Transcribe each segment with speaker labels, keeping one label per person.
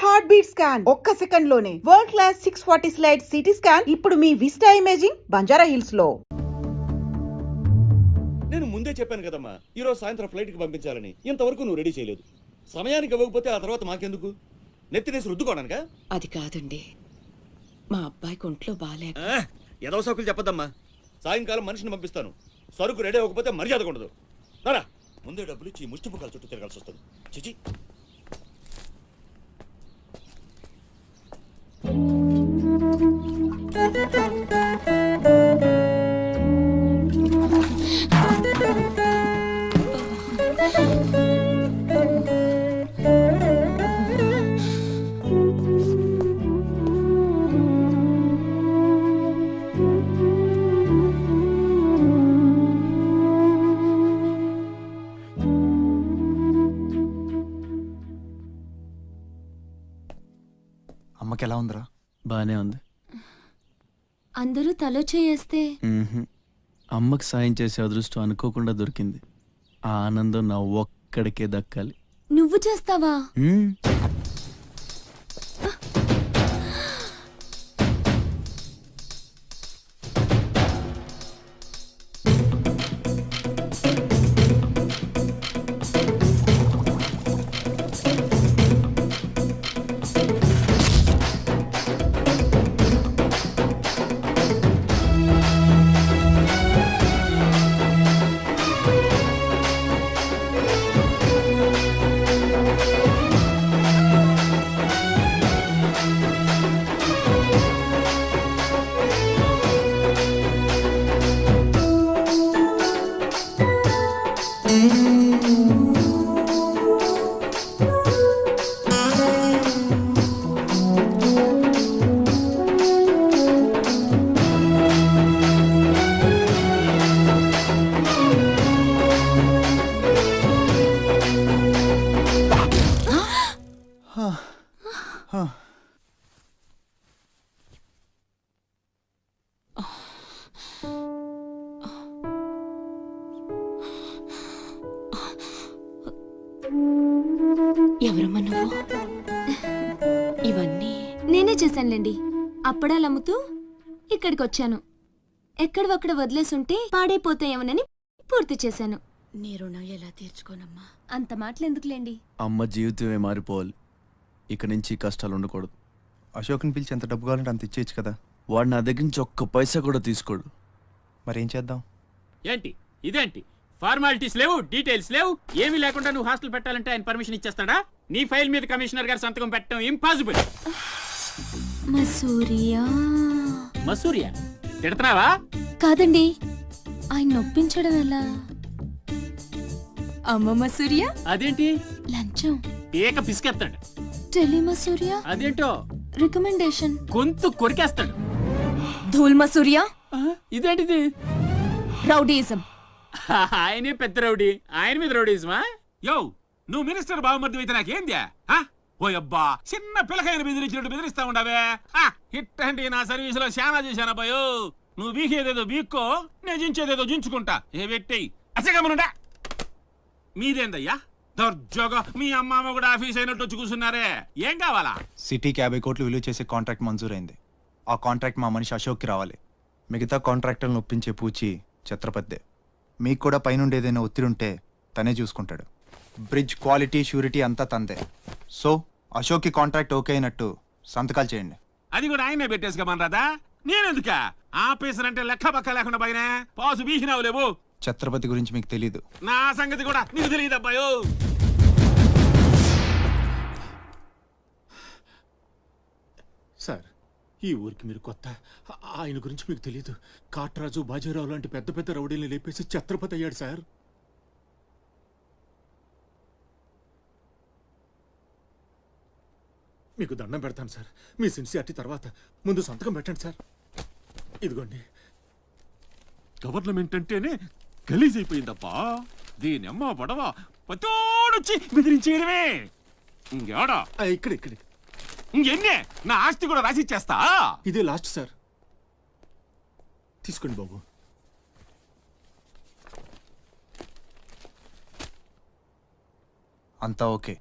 Speaker 1: Heart beat scan ఒక్క second లోనే world class 640 slide CT scan ఇప్పుడు మీ విస్టా ఇమేజింగ్ బంజారా హిల్స్ లో.
Speaker 2: నేను ముందే చెప్పాను కదమ్మా, ఈ రోజు సాయంత్రం ఫ్లైట్ కి పంపించాలని. ఇంతవరకు నువ్వు రెడీ చేయలేదు. సమయానికి ఇవ్వకపోతే ఆ తర్వాత మాకెందుకు? నెత్తినేసి రుద్దుకోవడానికా?
Speaker 3: అది కాదండి, మా అబ్బాయికి ఒంట్లో బాగాలేక.
Speaker 2: ఏదో సౌకులు చెప్పద్దమ్మా. సాయంకాలం మనిషిని పంపిస్తాను. సరుకు రెడీ అవ్వకపోతే మర్యాద ఉండదు. రారా, ముందే డబ్బులు ఇచ్చి ముష్టి ముఖాలు చుట్టూ తిరగాల్సి వస్తుంది. చిచి.
Speaker 4: అమ్మకి ఎలా ఉందిరా?
Speaker 5: బానే ఉంది.
Speaker 6: అందరూ తలో చేయేస్తే
Speaker 5: అమ్మకి సాయం చేసే అదృష్టం అనుకోకుండా దొరికింది. ఆ ఆనందం నా ఒక్కడికే దక్కాలి.
Speaker 6: నువ్వు చేస్తావా? ఎవరమ్మా నువ్వు? ఇవన్నీ నేనే చేశానులేండి. అప్పడాలు అమ్ముతూ ఇక్కడికి వచ్చాను. ఎక్కడొక్కడ వదిలేసుంటే పాడైపోతాయేమోనని పూర్తి చేశాను.
Speaker 3: నీ రుణం ఎలా తీర్చుకోనమ్మా?
Speaker 6: అంత మాటలు ఎందుకులేండి.
Speaker 5: అమ్మ జీవితమే మారిపోవాలి. ఇక నుంచి కష్టాలు ఉండకూడదు.
Speaker 4: అశోక్ని పిలిచి ఎంత డబ్బు కావాలంటే అంత ఇచ్చేయచ్చు కదా.
Speaker 5: వాడు నా దగ్గర నుంచి ఒక్క పైసా కూడా తీసుకోడు.
Speaker 4: మరేం చేద్దాం?
Speaker 7: ఏంటి ఇదేంటి? ఫార్మాలిటీస్ లేవు, డీటెయిల్స్ లేవు, ఏమీ లేకుండా నువ్వు హాస్టల్ పెట్టాలంటే ఆయన పర్మిషన్ ఇచ్చేస్తాడా? నీ ఫైల్ మీద కమిషనర్ గారు సంతకం పెట్టడం ఇంపాసిబుల్.
Speaker 6: మసూరియా
Speaker 7: మసూరియా తిడుతున్నావా?
Speaker 6: కాదండి, ఆయన నొప్పించడం ఎలా? అమ్మ మసూరియా
Speaker 7: అదేంటి?
Speaker 6: లంచం.
Speaker 7: ఏక పిసికేస్తాడు.
Speaker 6: టెలి మసూరియా
Speaker 7: అదేంటో
Speaker 6: రికమెండేషన్.
Speaker 7: గొంతు కొరికేస్తాడు.
Speaker 6: ధూల్ మసూరియా
Speaker 7: ఇదేంటిది?
Speaker 6: రౌడీయిజం.
Speaker 7: ఆయనే పెద్ద రౌడీ, ఆయన మీద రౌడీజమా?
Speaker 8: యో, నువ్వు మినిస్టర్ బావమర్ది అయితే నాకేంద్యా? ఓ అబ్బా, చిన్న పిల్లకాయని బెదిరించినట్టు బెదిరిస్తా ఉండవే. ఇట్టండి నా సర్వీసులో శానా చేశానబ్బాయో. నువ్వు బీకేదేదో బీక్కో, నేను జించేదేదో జించుకుంటా. ఏ పెట్టేయి అసగమనుడా. మీదేందయ్యా దర్జోగా మీ అమ్మ కూడా ఆఫీస్ అయినట్టు వచ్చి కూర్చున్నారే? ఏం కావాలా?
Speaker 4: సిటీకి 50 కోట్లు విలువ చేసే కాంట్రాక్ట్ మంజూరైంది. ఆ కాంట్రాక్ట్ మా మనిషి అశోక్కి రావాలి. మిగతా కాంట్రాక్టర్లను ఒప్పించే పూచి ఛత్రపతిదే. మీకు కూడా పైనుండి ఏదైనా ఒత్తిడి ఉంటే తనే చూసుకుంటాడు. బ్రిడ్జ్ క్వాలిటీ షూరిటీ అంతా తందే. సో అశోక్కి కాంట్రాక్ట్ ఓకే అయినట్టు సంతకాలు చేయండి.
Speaker 8: అది కూడా ఆయనే పెట్టేసుకోమని రాదా? నేనెందుక? ఆఫీసర్ అంటే లెక్క పక్క లేకుండా పైన పాసు బీసినావు లేవు.
Speaker 4: ఛత్రపతి గురించి మీకు తెలీదు.
Speaker 8: నా సంగతి కూడా నీకు తెలియదు అబ్బాయో.
Speaker 9: సార్, ఈ ఊరికి మీరు కొత్త. ఆయన గురించి మీకు తెలియదు. కాట్రాజు, బాజీరావు లాంటి పెద్ద పెద్ద రౌడీల్ని లేపేసి ఛత్రపతి అయ్యాడు సార్. మీకు దండం పెడతాను సార్. మీ సిన్సియారిటీ తర్వాత ముందు సంతకం పెట్టండి సార్. ఇదిగోండి.
Speaker 8: గవర్నమెంట్ అంటేనే గలీజ్ అయిపోయిందప్పా. దీనమ్మ పడవ పతోడొచ్చి బెదిరించేయడమే. ఇంకేడా
Speaker 9: ఇక్కడ ఇక్కడ
Speaker 8: ఇంకెన్నే నా ఆస్తి కూడా రాసిచ్చేస్తా.
Speaker 9: ఇదే లాస్ట్ సార్. తీసుకోండి బాబు.
Speaker 4: అంతా ఓకే.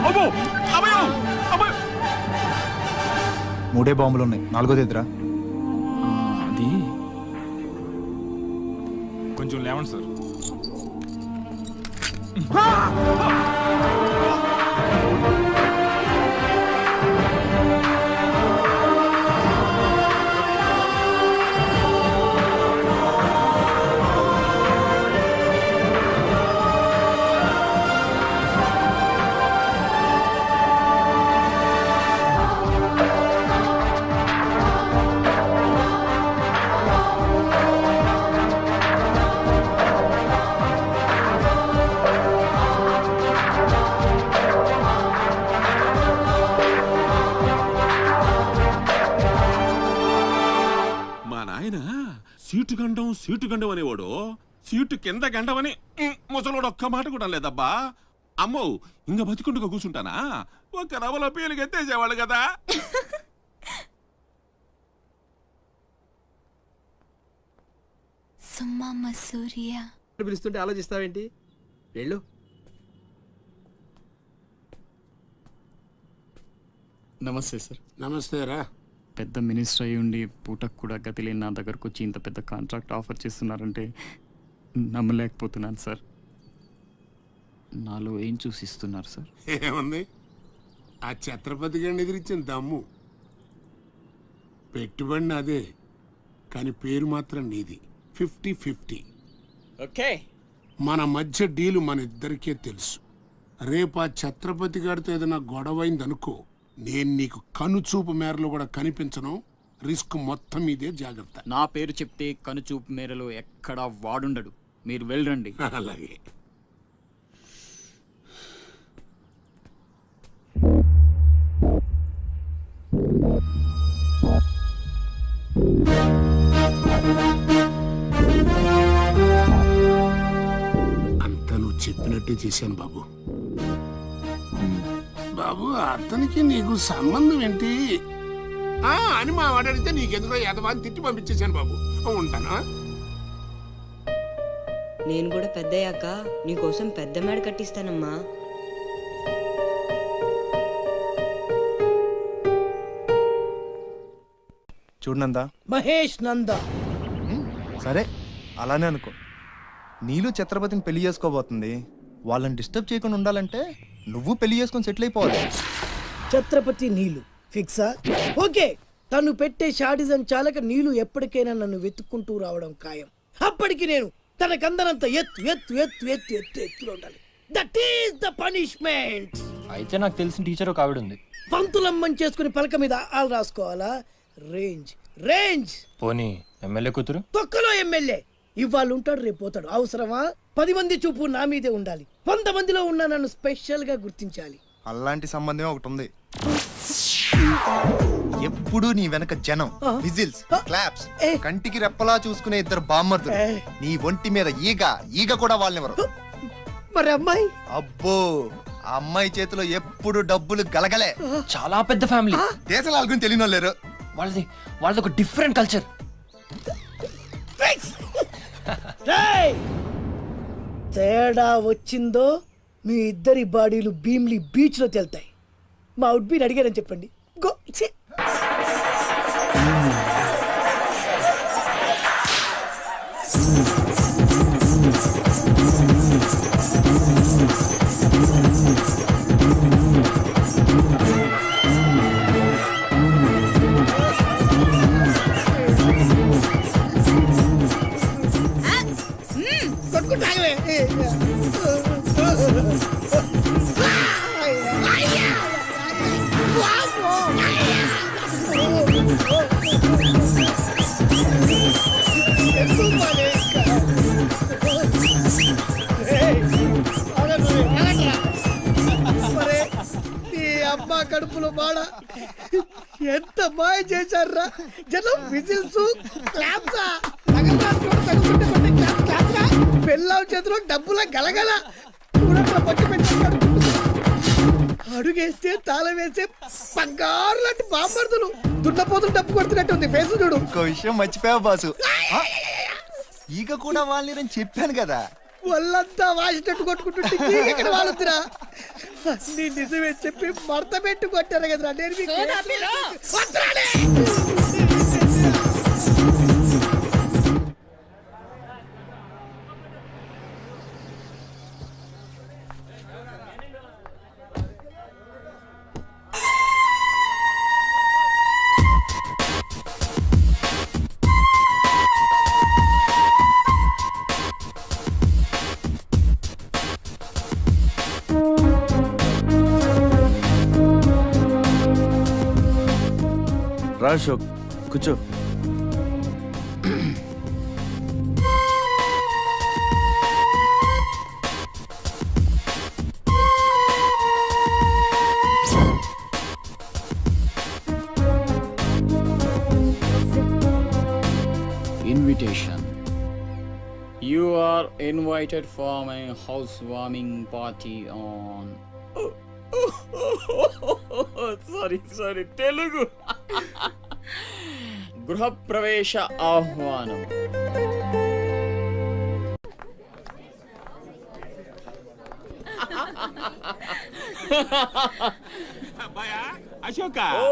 Speaker 8: అమ్మో అమ్మయ్యో అమ్మయ్య.
Speaker 4: మూడే బాంబులు ఉన్నాయి, నాలుగోది ఎదురా.
Speaker 5: అది
Speaker 9: కొంచెం లేవండి సార్.
Speaker 8: మా నాయన సీటు గండం అనేవాడు సీటు కింద గండమని ముసలోడు ఒక్క మాట కూడా లేదబ్బా. అమ్మో ఇంకా బతికుండగా కూర్చుంటానా? ఒక రవలో పేలుగా ఎత్తేసేవాళ్ళు కదా.
Speaker 6: సుమ్మమ్మ సూర్య.
Speaker 10: పిలుస్తుంటే ఆలోచిస్తావేంటి? వెళ్ళు.
Speaker 5: నమస్తే సార్.
Speaker 10: నమస్తే రా.
Speaker 5: పెద్ద మినిస్టర్ అయి ఉండి పూటకు కూడా గతి లేని నా దగ్గరకు వచ్చి ఇంత పెద్ద కాంట్రాక్ట్ ఆఫర్ చేస్తున్నారంటే నమ్మలేకపోతున్నాను సార్. నాలో ఏం చూసి ఇస్తున్నారు సార్?
Speaker 10: ఏముంది, ఆ ఛత్రపతి గారిని ఎదిరించిన దమ్ము. పెట్టుబడి అదే, కానీ పేరు మాత్రం నీది. 50-50.
Speaker 7: ఓకే.
Speaker 10: మన మధ్య డీలు మన ఇద్దరికే తెలుసు. రేపు ఆ ఛత్రపతి గారితో ఏదైనా గొడవైందనుకో, నేను నీకు కనుచూపు మేరలో కూడా కనిపించను. రిస్క్ మొత్తం ఇదే, జాగ్రత్త.
Speaker 5: నా పేరు చెప్తే కనుచూపు మేరలో ఎక్కడా వాడుండడు. మీరు వెళ్ళండి.
Speaker 10: అలాగే. అంతా నువ్వు చెప్పినట్టే చేశాను బాబు. బాబు, అతనికి నీకు సంబంధం ఏంటి అని మా వాడు అడిగితే నీకెందుకో యదవాన్ని తిట్టి పంపించేశాను బాబు. ఉంటానా?
Speaker 11: నేను కూడా పెద్దయ్యాక నీకోసం పెద్ద మేడ కట్టిస్తానమ్మా.
Speaker 4: చూడనందా
Speaker 12: మహేష్ నంద.
Speaker 4: సరే అలానే అనుకో. నీళ్ళు ఛత్రపతిని పెళ్లి చేసుకోబోతుంది. వాళ్ళని డిస్టర్బ్ చేయకుండా ఉండాలంటే నువ్వు పెళ్లి చేసుకొని సెటిల్ అయిపోవాలి.
Speaker 12: ఛత్రపతి నీలు ఫిక్సా? ఓకే. తను పెట్టే షాడిజం చాలక నీలు ఎప్పటికైనా నన్ను వెతుక్కుంటూ రావడం ఖాయం. అప్పటికి నేను తనకందనంత ఎత్తు ఎత్తు ఎత్తు ఎత్తు ఎత్తు ఎత్తులో ఉండాలి. That is the punishment.
Speaker 5: అయితే నాకు తెలిసిన టీచర్ ఒక ఆవిడ ఉంది.
Speaker 12: పంతులమ్మని చేసుకుని పలక మీద ఆలు రాసుకోవాలా? Range range.
Speaker 5: పోనీ ఎమ్మెల్యే కూతురు?
Speaker 12: తొక్కలో ఎమ్మెల్యే. ఇవాళ ఉంటాడు, రేపు పోతాడు. అవసరమా? 10 మంది చూపు నా మీదే ఉండాలి. 100 మందిలో ఉన్న నన్ను స్పెషల్ గా గుర్తించాలి.
Speaker 4: అలాంటి సంబంధమే ఒకటి ఉంది. ఎప్పుడు నీ వెనక జనం, విజిల్స్, క్లాప్స్, కంటికి రెప్పలా చూసుకునే ఇద్దరు బామ్మర్దులు. నీ ఒంటి మీద ఈగ కూడా వాళ్ళెవరు.
Speaker 12: మరి అమ్మాయి?
Speaker 4: అబ్బో, ఆ అమ్మాయి చేతిలో ఎప్పుడు డబ్బులు గలగలే.
Speaker 5: చాలా పెద్ద ఫ్యామిలీ.
Speaker 4: దేశాల గురించి తెలియని లేరు.
Speaker 5: వాళ్ళది ఒక డిఫరెంట్ కల్చర్.
Speaker 12: తేడా వచ్చిందో మీ ఇద్దరి బాడీలు భీమ్లీ బీచ్ లో తేల్తాయి. మా ఉడ్బీని అడిగారని చెప్పండి. గో. అబ్బా కడుపులో బాడ ఎంత మాయ చేశారా జనం. విజిల్స్, క్లాప్సా, పెళ్ళాం చేతిలో డబ్బుల గలగల. అడుగేస్తే తాళం వేస్తే బంగారు లాంటి బాంబర్దులు. దున్నపోతులు డబ్బు కొడుతున్నట్టు ఉంది ఫేసు చూడు.
Speaker 4: ఇంకో విషయం మర్చిపోయావు బాసు. ఈగ కూడా వాళ్ళని చెప్పాను కదా.
Speaker 12: వాళ్ళంతా వాసినట్టు కొట్టుకుంటుంటే ఇక్కడ వాళ్ళుతురా నీ నిజమే చెప్పి మడత పెట్టి కొట్టారు కదరా నేను మీకు వదరాలే.
Speaker 13: రా అశోక్, కూర్చో.
Speaker 5: Invitation. You are invited for my housewarming party on. Sorry Telugu. గృహప్రవేశ ఆహ్వానం.
Speaker 8: అశోక,
Speaker 5: ఓ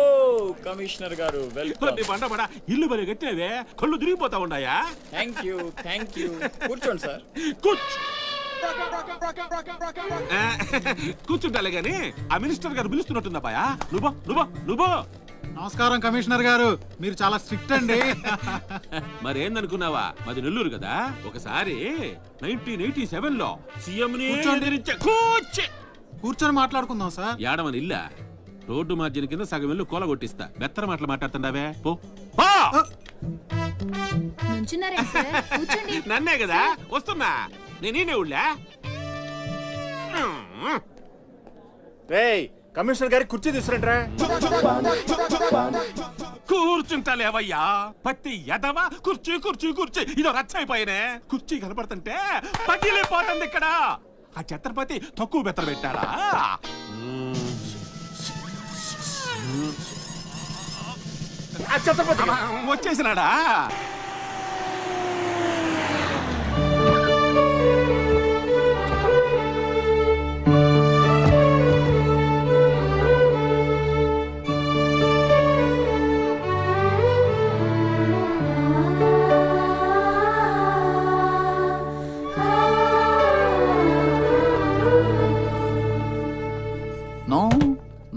Speaker 5: కమిషనర్ గారు వెల్కమ్.
Speaker 8: బండ ఇల్లు బలి కట్టినవే, కళ్ళు తిరిగిపోతా ఉన్నాయా?
Speaker 5: థ్యాంక్ యూ కూర్చోండి సార్.
Speaker 8: కూర్చుంటాలే గాని ఆ మినిస్టర్ గారు పిలుస్తున్నట్టుందా బాయా? నువ్వు
Speaker 9: నమస్కారం కమిషనర్ గారు, మీరు చాలా స్ట్రిక్ట్ అండి.
Speaker 8: మరేందనుకున్నావా, మాది నెల్లూరు కదా. ఒకసారి 1987 లో సీఎం
Speaker 9: కూర్చొని మాట్లాడుకుందాం సార్.
Speaker 8: ఏడమని ఇల్లా రోడ్డు మార్జిన్ కింద సగం ఇల్లు కూల కొట్టిస్తా. బెత్తర మాటలు మాట్లాడుతుండవే పో. నన్నే కదా వస్తున్నా, నేనే ఊళ్ళా.
Speaker 13: కమిషనర్ గారి కుర్చీ తీసుకురంట్రా.
Speaker 8: కూర్చుంటాలేవయ్యా పత్తి ఎదవా. కుర్చీ ఇదో రచ్చైపోయినే. కుర్చీ కనపడుతుంటే పగిలిపోతుంది ఇక్కడ. ఆ ఛత్రపతి తక్కువ బెత్తర పెట్టాడా? వచ్చేసినాడా?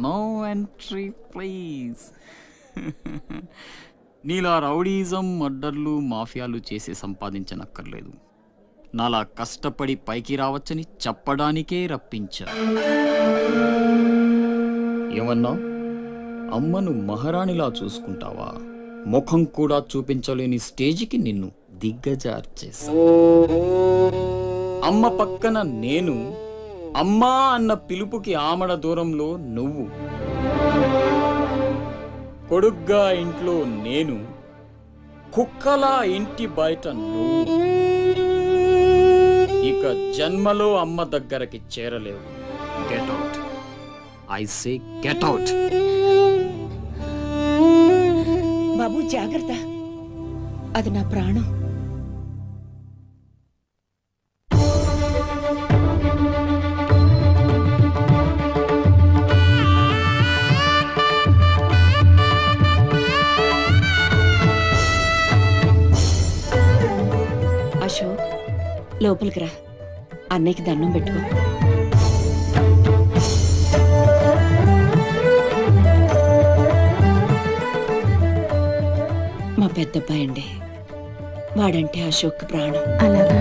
Speaker 5: No entry please. నీలా రౌడీజం, మర్డర్లు, మాఫియాలు చేసి సంపాదించనక్కర్లేదు. నాలా కష్టపడి పైకి రావచ్చని చెప్పడానికే రప్పించా. ఏమన్నా అమ్మను మహారాణిలా చూసుకుంటావా? ముఖం కూడా చూపించలేని స్టేజికి నిన్ను దిగ్గజార్చేసా. అమ్మ పక్కన నేను, అమ్మా అన్న పిలుపుకి ఆమడ దూరంలో నువ్వు. కొడుగ్గా ఇంట్లో నేను, కుక్కలా ఇంటి బయట నువ్వు. ఇక జన్మలో అమ్మ దగ్గరకి చేరలేవు. Get out, I say get out.
Speaker 3: బాబు జాగ్రత్త, అది నా ప్రాణం. అశోక్, లోపలికి రా, అన్నయ్యకి దండం పెట్టుకో. మా పెద్దబ్బాయి అండి, వాడంటే అశోక్ ప్రాణం. అలాగా?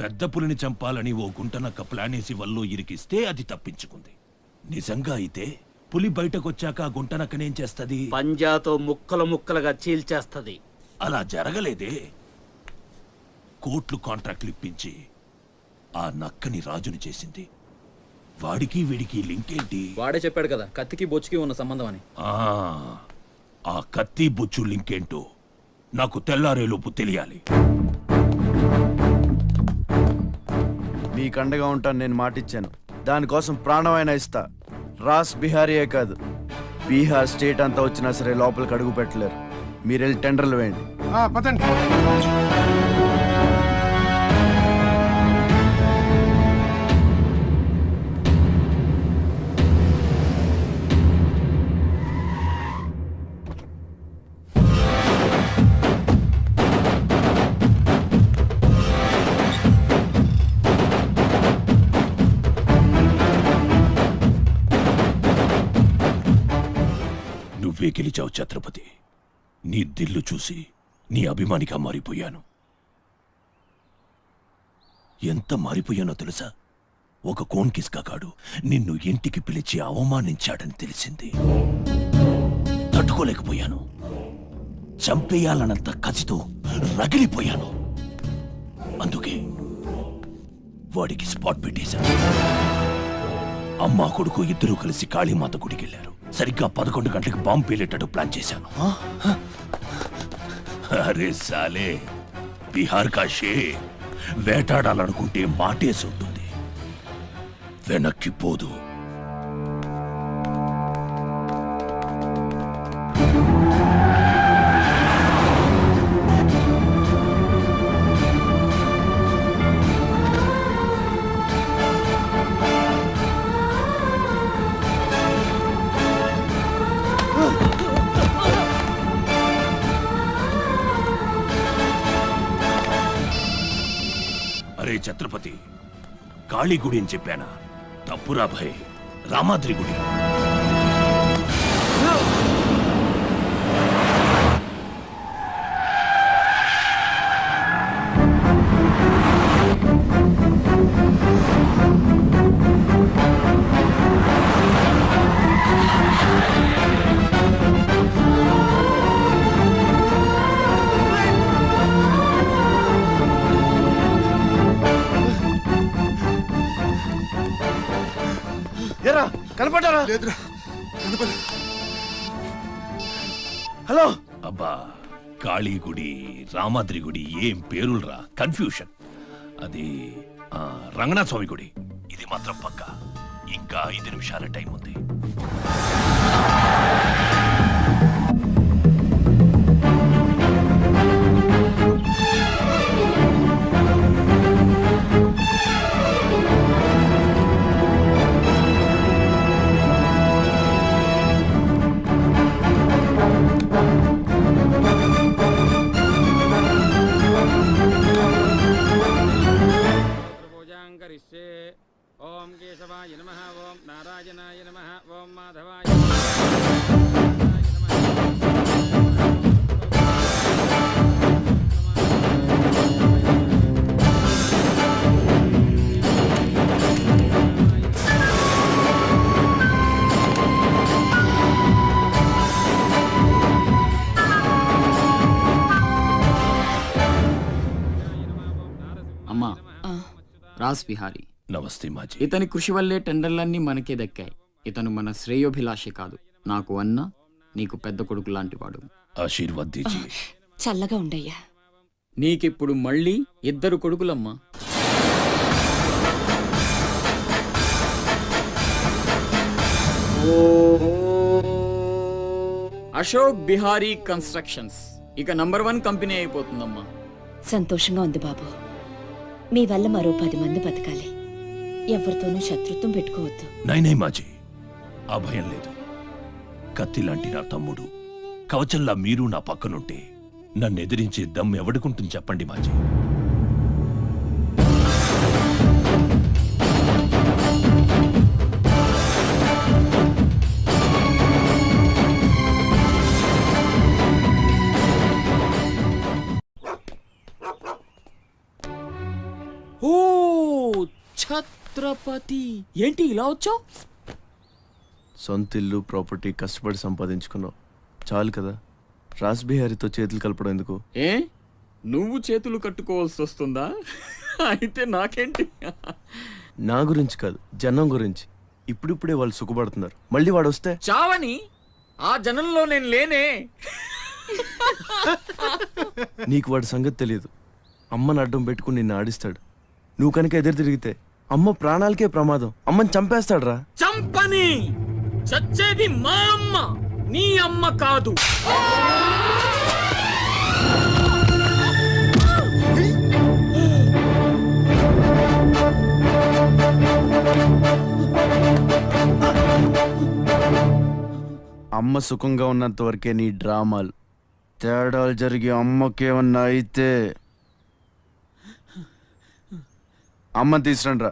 Speaker 8: పెద్ద పులిని చంపాలని ఓ గుంటనక్క ప్లానేసి వల్లో ఇరికిస్తే అది తప్పించుకుంది. నిజంగా అయితే పులి బయటకొచ్చాక ఆ గుంటనక్కనేం చేస్తది?
Speaker 7: పంజాతో ముక్కలుగా చీల్చేస్తది.
Speaker 8: అలా జరగలేదే. కోట్లు కాంట్రాక్ట్లు ఇప్పించి ఆ నక్కని రాజుని చేసింది. వాడికి వీడికి లింక్ ఏంటి?
Speaker 5: వాడే చెప్పాడు కదా కత్తికి బొచ్చుకి ఉన్న సంబంధం అని.
Speaker 8: ఆ కత్తి బొచ్చు లింక్ ఏంటో నాకు తెల్లారేలోపు తెలియాలి.
Speaker 13: మీకు అండగా ఉంటాను, నేను మాటిచ్చాను. దానికోసం ప్రాణమైనా ఇస్తా. రాస్ బిహారీయే కాదు, బీహార్ స్టేట్ అంతా వచ్చినా సరే లోపలికి అడుగు పెట్టలేరు. మీరు వెళ్ళి టెండర్లు వేయండి.
Speaker 10: పదండి.
Speaker 8: నువ్వే గెలిచావు ఛత్రపతి. నీ దిల్లు చూసి నీ అభిమానిగా మారిపోయాను. ఎంత మారిపోయానో తెలుసా? ఒక కోన్ కిస్కాగాడు నిన్ను ఇంటికి పిలిచి అవమానించాడని తెలిసింది. తట్టుకోలేకపోయాను. చంపేయాలన్నంత కసితో రగిలిపోయాను. అందుకే వాడికి స్పాట్ పెట్టేశాను. అమ్మా కొడుకు ఇద్దరూ కలిసి కాళీమాత గుడికి వెళ్ళారు. సరిగ్గా 11 గంటలకు బాంబు పేలేటట్టు ప్లాన్ చేశాను. అరే సాలే, బీహార్ కా షేర్ వేటాడాలనుకుంటే మాటేసి ఉంటుంది, వెనక్కి పోదు. అరే ఛత్రపతి, కాళీ గుడి అని చెప్పానా? తప్పురా భయ్, రామాద్రి గుడి.
Speaker 13: ఏరా కనపడ్డారా?
Speaker 10: లేదురా.
Speaker 13: హలో.
Speaker 8: అబ్బా, కాళీ గుడి, రామాద్రి గుడి ఏం పేరులరా, కన్ఫ్యూషన్. అది రంగనాథ స్వామి గుడి. ఇది మాత్రం పక్క. ఇంకా 5 నిమిషాల టైం ఉంది.
Speaker 7: ఓం కేశవాయ నమః, ఓం నారాయణాయ నమః, ఓం మాధవాయ
Speaker 5: అమ్మా, రాస్ బిహారీ.
Speaker 8: నమస్తే మాజీ.
Speaker 5: ఇతని కృషి వల్లే టెండర్లన్నీ మనకే దక్కాయి. ఇతను మన శ్రేయోభిలాషి కాదు, నాకు అన్న, నీకు పెద్ద కొడుకు లాంటి వాడు.
Speaker 8: ఆశీర్వాద్ దీజీ.
Speaker 3: చల్లగా ఉండయ్యా.
Speaker 5: నీకిప్పుడు మళ్ళీ 2 కొడుకులమ్మా. అశోక్ బిహారీ కన్స్ట్రక్షన్స్ ఇక నంబర్ 1 కంపెనీ అయిపోతుందమ్మా.
Speaker 3: సంతోషంగా ఉంది బాబు. మీ వల్ల మరో 10 మంది బతకాలి. ఎవరితోనూ శత్రుత్వం పెట్టుకోవద్దు.
Speaker 8: నైనే మాజీ, ఆ భయం లేదు. కత్తి లాంటి నా తమ్ముడు, కవచంలా మీరు నా పక్కనుంటే నన్ను ఎదిరించే దమ్ ఎవడుకుంటుంది చెప్పండి మాజీ.
Speaker 5: ఓ ఛత్రపతి, ఏంటి ఇలా వచ్చావు?
Speaker 13: సొంత ఇల్లు, ప్రాపర్టీ కష్టపడి సంపాదించుకున్నావు, చాలు కదా. రాస్ బిహారీతో చేతులు కలపడం ఎందుకు?
Speaker 5: ఏ, నువ్వు చేతులు కట్టుకోవాల్సి వస్తుందా? అయితే నాకేంటి?
Speaker 13: నా గురించి కాదు, జనం గురించి. ఇప్పుడిప్పుడే వాళ్ళు సుఖపడుతున్నారు, మళ్ళీ వాడు వస్తే
Speaker 5: చావని ఆ జనంలో నేను లేనే.
Speaker 13: నీకు వాడి సంగతి తెలియదు. అమ్మని అడ్డం పెట్టుకుని నిన్ను ఆడిస్తాడు. నువ్వు కనుక ఎదురు తిరిగితే అమ్మ ప్రాణాలకే ప్రమాదం. అమ్మని చంపేస్తాడ్రా.
Speaker 7: చంపని, చచ్చేది మా అమ్మ, నీ అమ్మ కాదు.
Speaker 13: అమ్మ సుఖంగా ఉన్నంత వరకే నీ డ్రామాలు. తేడాలు జరిగి అమ్మకేమన్నా అయితే అమ్మని తీసురండ్రా.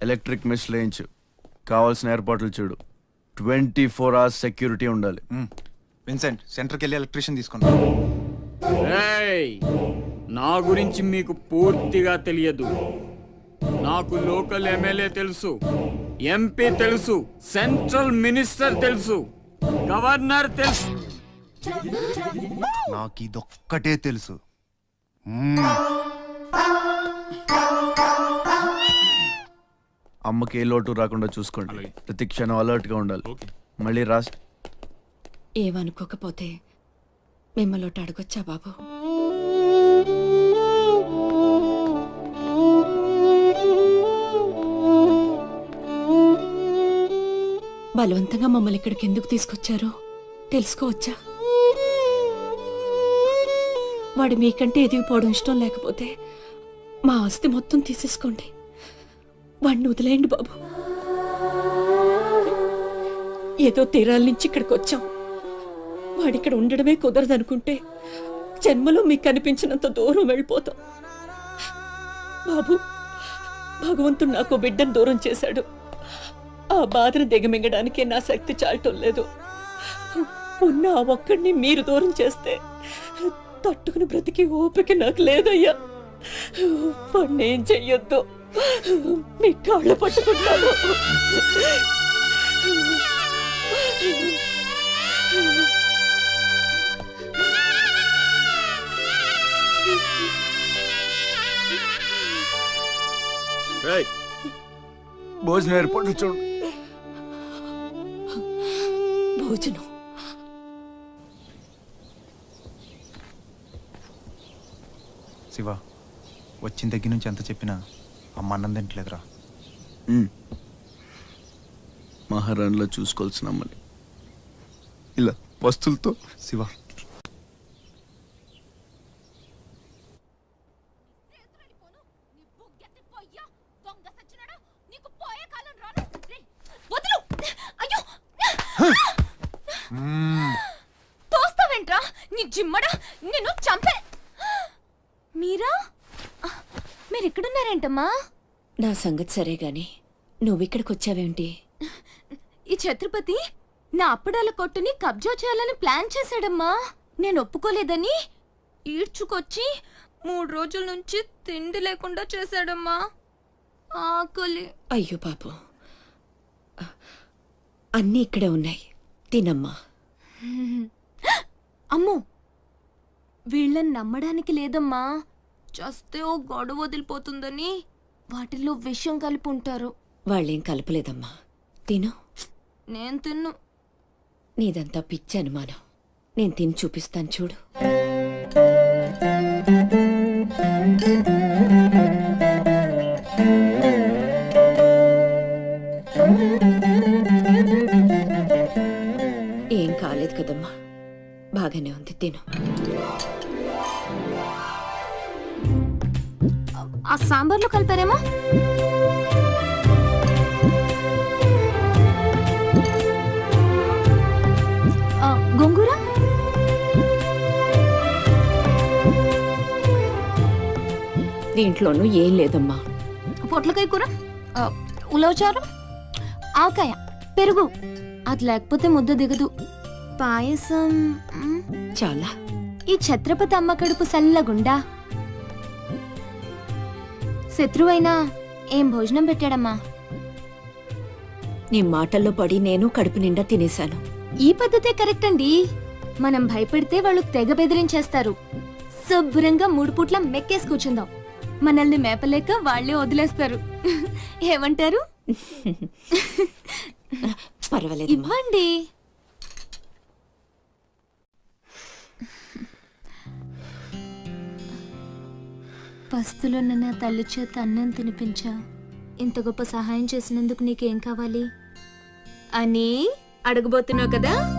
Speaker 13: Electric mesh లేయించు. కావాల్సిన ఏర్పాట్లు చూడు. 24 hours సెక్యూరిటీ ఉండాలి.
Speaker 4: విన్సెంట్, సెంటర్కి వెళ్ళి ఎలక్ట్రీషియన్ తీసుకుంటా.
Speaker 5: ఏయ్, నా గురించి మీకు పూర్తిగా తెలియదు. నాకు లోకల్ ఎమ్మెల్యే తెలుసు, ఎంపీ తెలుసు, సెంట్రల్ మినిస్టర్ తెలుసు, గవర్నర్ తెలుసు.
Speaker 4: నాకు ఇదొక్కటే తెలుసు.
Speaker 13: అమ్మకి ఏ లోటు రాకుండా చూసుకోండి. ప్రతి క్షణం అలర్ట్ గా ఉండాలి. మళ్ళీ రాస్.
Speaker 3: ఏమనుకోకపోతే మిమ్మల్ని అడగొచ్చా బాబు? బలవంతంగా మమ్మల్ని ఇక్కడికి ఎందుకు తీసుకొచ్చారో తెలుసుకోవచ్చా? వాడు మీకంటే ఎదిగిపోవడం ఇష్టం లేకపోతే మా ఆస్తి మొత్తం తీసేసుకోండి. వాడిని వదిలేయండి బాబు. ఏదో తీరాల నుంచి ఇక్కడికి వచ్చాం. వాడిక్కడ ఉండడమే కుదరదనుకుంటే జన్మలో మీకు కనిపించినంత దూరం వెళ్ళిపోతాం. బాబు, భగవంతుడు నాకు బిడ్డను దూరం చేశాడు. ఆ బాధను దిగమింగడానికే నా శక్తి చాలటం లేదు. ఉన్న ఆ ఒక్కడిని మీరు దూరం చేస్తే తట్టుకుని బ్రతికి ఓపిక నాకు లేదయ్యా. వాణ్ణేం చెయ్యొద్దు, మీ కాళ్ళ పట్టుకుంటాను.
Speaker 13: భోజనం ఏర్పాటు చూడు.
Speaker 3: భోజనం
Speaker 4: శివ, వచ్చిన దగ్గర నుంచి ఎంత చెప్పినా అమ్మ అన్నం తింటలేదురా.
Speaker 13: మహారాణిలో చూసుకోవాల్సిన అమ్మని ఇలా వస్తువులతో.
Speaker 4: శివ,
Speaker 6: తోస్తావేంట్రా నీ జిమ్మడా, నిన్ను చంపే. మీరా, మీరెక్కడున్నారేంటమ్మా?
Speaker 3: నా సంగతి సరే గాని నువ్విక్కడికి వచ్చావేంటి?
Speaker 6: ఈ ఛత్రపతి నా అప్పడాల కొట్టుని కబ్జా చేయాలని ప్లాన్ చేశాడమ్మా. నేను ఒప్పుకోలేదని ఈడ్చుకొచ్చి 3 రోజుల నుంచి తిండి లేకుండా చేశాడమ్మా. ఆకలి.
Speaker 3: అయ్యో పాపం, అన్నీ ఇక్కడే ఉన్నాయి, తినమ్మా.
Speaker 6: అమ్మో, వీళ్ళని నమ్మడానికి లేదమ్మా. చస్తే ఓ గొడవ వదిలిపోతుందని వాటిల్లో విషం కలిపి ఉంటారు.
Speaker 3: వాళ్ళేం కలపలేదమ్మా, తిను.
Speaker 6: నేను తిన్ను.
Speaker 3: నీదంతా పిచ్చి అనుమానం. నేను తిని చూపిస్తాను చూడు. ఏం కాలేదు కదమ్మా, బాగానే ఉంది, తిను.
Speaker 6: ఆ సాంబార్లో కలిపారేమో. గోంగూర,
Speaker 3: దీంట్లోనూ ఏం లేదమ్మా.
Speaker 6: పొట్లకాయ కూర, ఉలవచారు, ఆవకాయ, పెరుగు. అది లేకపోతే ముద్ద దిగదు. పాయసం
Speaker 3: చాలా.
Speaker 6: ఈ ఛత్రపతి అమ్మ కడుపు సల్లగుండా. శత్రువైనా ఏం భోజనం పెట్టాడమ్మా.
Speaker 3: నీ మాటల్లో పడి నేను కడుపు నిండా తినేశాను.
Speaker 6: ఈ పద్ధతే కరెక్ట్ అండి. మనం భయపెడితే వాళ్ళు తెగ బెదిరించేస్తారు. శుభ్రంగా 3 పూట్ల మెక్కేసి కూర్చుందాం. మనల్ని మేపలేక వాళ్లే వదిలేస్తారు. ఏమంటారు?
Speaker 3: పర్వాలేదు,
Speaker 6: ఇవ్వండి. పస్తులున్న నా తల్లి చేత అన్నం తినిపించా. ఇంత గొప్ప సహాయం చేసినందుకు నీకేం కావాలి అని అడగబోతున్నావు కదా.